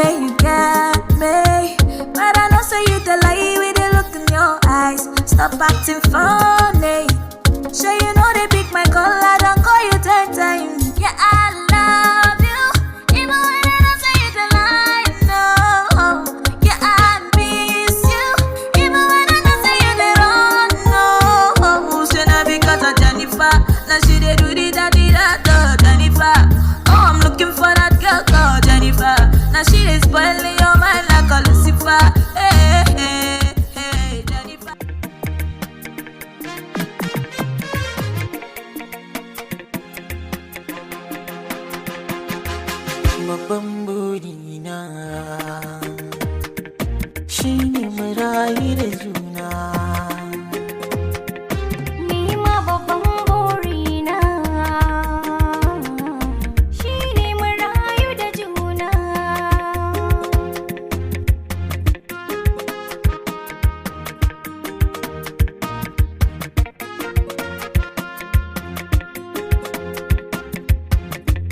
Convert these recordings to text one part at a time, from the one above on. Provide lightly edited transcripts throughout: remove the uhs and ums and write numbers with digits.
say you got me, but I know say you the lie with the look in your eyes. Stop acting funny. Sure you know they pick my call, I don't call you 10 times. Yeah, I love you, even when I don't say you the lie. No, yeah, I miss you, even when I don't say you the wrong. No, should not because of Jennifer. Now she they do the da Jennifer. Oh, I'm looking for that girl called Jennifer. Now she is spoiling your mind like a Lucifer. Hey, hey, hey, Jennifer. Babban burina shi ne mu rayu da juna. Ni ma babban burina shi ne mu rayu da juna.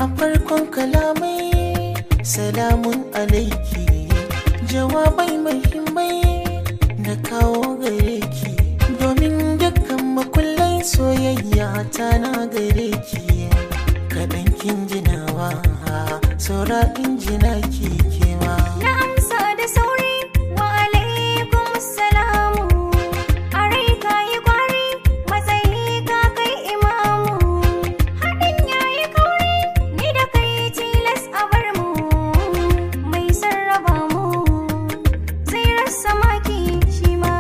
A farkon kalamai salamun alaiki, jawabai muhimmai na kawo gare ki, domin dukkan makullai soyayya ta na gare ki. Kaɗan kin jinawa saura injina ki kewa. Na amsa da sauri wa alaikum salamu. A rai ka yi kwari matsayi ka kai imamu. Haɗin ya yi kauri ni da kai tilas a bar mu. Mai sarraba mu zai rasa maki shi ma.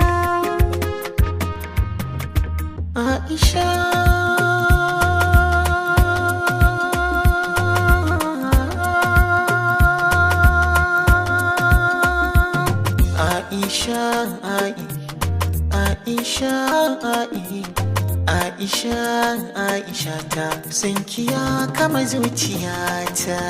Aisha, Aisha ta san kiya kama zuciyata.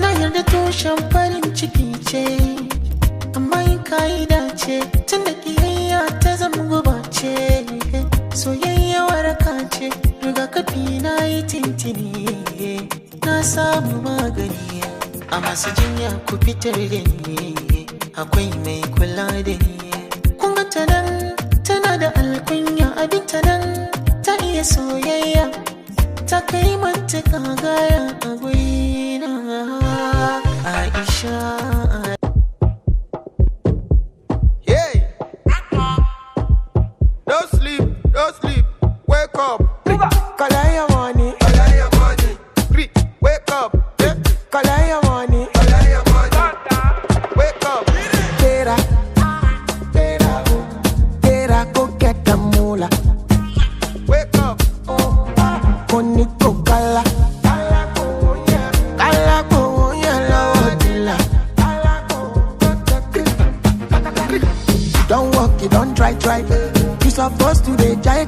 Na yarda tushen farin ciki ce, amma in kayi dace tun da kiyayya ta zama guba ce. Soyayya waraka ce, rigakafi na yi tintini, na samu magani. A masu jinya ku fitar da ni, akwai mai kula da ni. Kun ga ta nan tana da alkunya, abin ta nan ta iya soyayya, ta kai matuƙa gaya a gurina. Aisha. Don't sleep, wake up. Kalaya money, Wake up, kalaya money, wake up. Tera, go get the moolah. Wake up, Koniko kala, kala ko yellow dilla. Don't walk, you don't try. You supposed to be jai.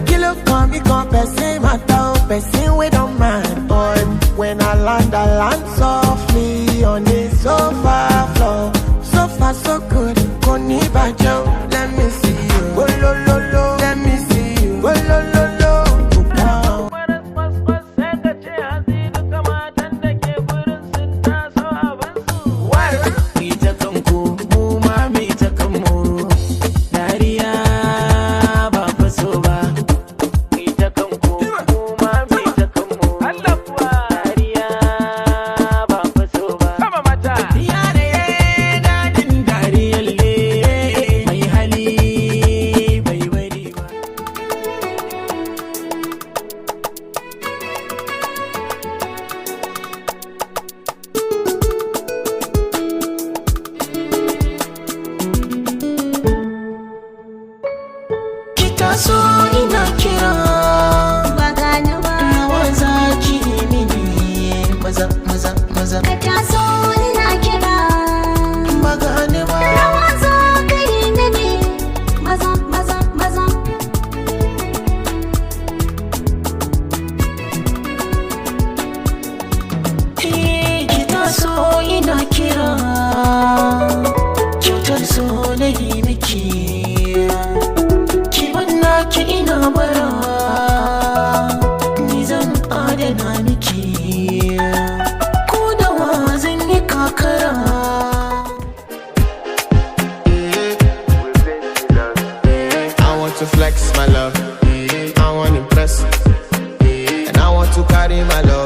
Kilo come, me come, person matter, person we don't mind. But when I land softly on the sofa floor. So far so good, koni bajo, let me see you. Oh lo lo, let me see you. Oh lo lo. So ina kira Ba gani ba, rawa zaki mini maza ka taso ina kira. magani ba Rawa za ka yi mini, maza. ki taso ina kira kyautar so na yi miki ki miki ko da wa zan yi kakara. I want to flex my love, I want to impress, and I want to carry my love.